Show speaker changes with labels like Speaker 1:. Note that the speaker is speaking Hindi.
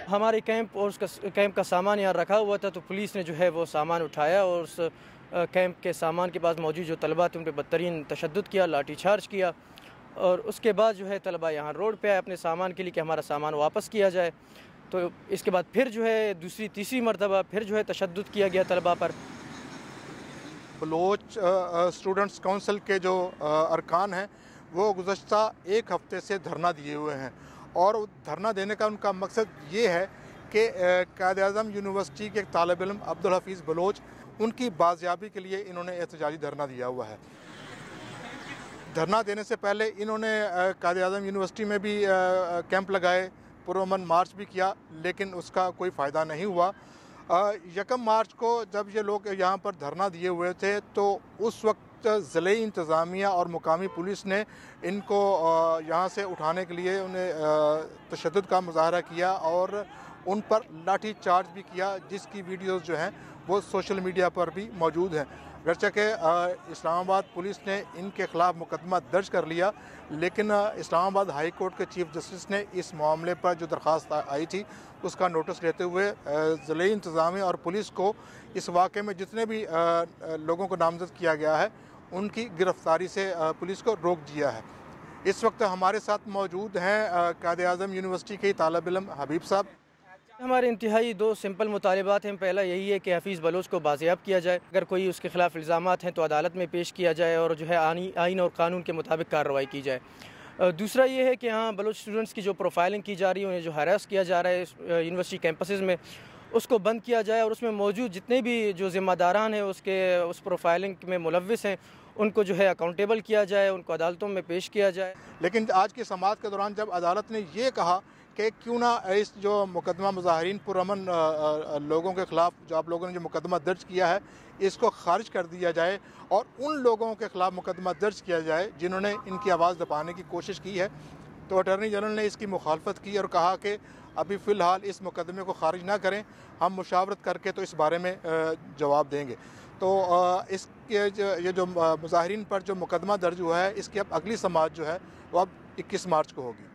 Speaker 1: हमारे कैंप और उसका कैंप का सामान यहाँ रखा हुआ था, तो पुलिस ने जो है वो सामान उठाया और उस कैंप के सामान के पास मौजूद जो तलबा थे उन पर बदतरीन तशद्दुद किया, लाठी चार्ज किया। और उसके बाद जो है तलबा यहाँ रोड पे आए अपने सामान के लिए कि हमारा सामान वापस किया जाए। तो इसके बाद फिर जो है दूसरी तीसरी मरतबा फिर जो है तशद्दुद किया गया तलबा पर।
Speaker 2: बलोच स्टूडेंट्स काउंसिल के जो अरकान हैं वो गुज़श्ता एक हफ़्ते से धरना दिए हुए हैं, और धरना देने का उनका मकसद ये है कि कायद-ए-आज़म यूनिवर्सिटी के एक तालिब इल्म अब्दुल हफीज़ बलोच, उनकी बाज़याबी के लिए इन्होंने एहतजाजी धरना दिया हुआ है। धरना देने से पहले इन्होंने कायद-ए-आज़म यूनिवर्सिटी में भी कैंप लगाए, पुरअमन मार्च भी किया, लेकिन उसका कोई फ़ायदा नहीं हुआ। 1 मार्च को जब ये लोग यहाँ पर धरना दिए हुए थे तो उस वक्त ज़िले इंतज़ामिया और मुकामी पुलिस ने इनको यहाँ से उठाने के लिए उन्हें तशद्दुद का मुज़ाहरा किया और उन पर लाठी चार्ज भी किया, जिसकी वीडियोज़ जो हैं वो सोशल मीडिया पर भी मौजूद हैं। गर्चे के इस्लामाबाद पुलिस ने इनके ख़िलाफ़ मुकदमा दर्ज कर लिया, लेकिन इस्लामाबाद हाई कोर्ट के चीफ जस्टिस ने इस मामले पर जो दरख्वास्त आई थी उसका नोटिस लेते हुए ज़िले इंतज़ामिया और पुलिस को इस वाक़े में जितने भी लोगों को नामज़द किया गया है उनकी गिरफ़्तारी से पुलिस को रोक दिया है। इस वक्त हमारे साथ मौजूद हैं कायद-ए-आज़म यूनिवर्सिटी के तालिब इल्म हबीब साहब।
Speaker 1: हमारे इंतहाई 2 सिंपल मुतालिबात हैं। पहला यही है कि हफीज़ बलोच को बाज़याब किया जाए, अगर कोई उसके ख़िलाफ़ इल्ज़ामात हैं तो अदालत में पेश किया जाए और जो है आईन और कानून के मुताबिक कार्रवाई की जाए। दूसरा ये है कि यहाँ बलोच स्टूडेंट्स की जो प्रोफाइलिंग की जा रही है, उन्हें जो हरास किया जा रहा है यूनिवर्सिटी कैंपसेस में, उसको बंद किया जाए और उसमें मौजूद जितने भी जो ज़िम्मेदारान हैं उस प्रोफाइलिंग में मुलव्विस हैं उनको जो है अकाउंटेबल किया जाए, उनको अदालतों में पेश किया जाए।
Speaker 2: लेकिन आज की समाअत के दौरान जब अदालत ने ये कहा कि क्यों ना इस जो मुकदमा मुज़ाहिरीन पुरअमन लोगों के ख़िलाफ़ जो आप लोगों ने जो मुकदमा दर्ज किया है इसको खारिज कर दिया जाए और उन लोगों के ख़िलाफ़ मुकदमा दर्ज किया जाए जिन्होंने इनकी आवाज़ दबाने की कोशिश की है, तो अटॉर्नी जनरल ने इसकी मुखालफत की और कहा कि अभी फ़िलहाल इस मुकदमे को खारिज ना करें, हम मुशावरत करके तो इस बारे में जवाब देंगे। तो इसके ये जो मुज़ाहिरीन पर जो मुकदमा दर्ज हुआ है इसकी अब अगली समाअत जो है वो अब 21 मार्च को होगी।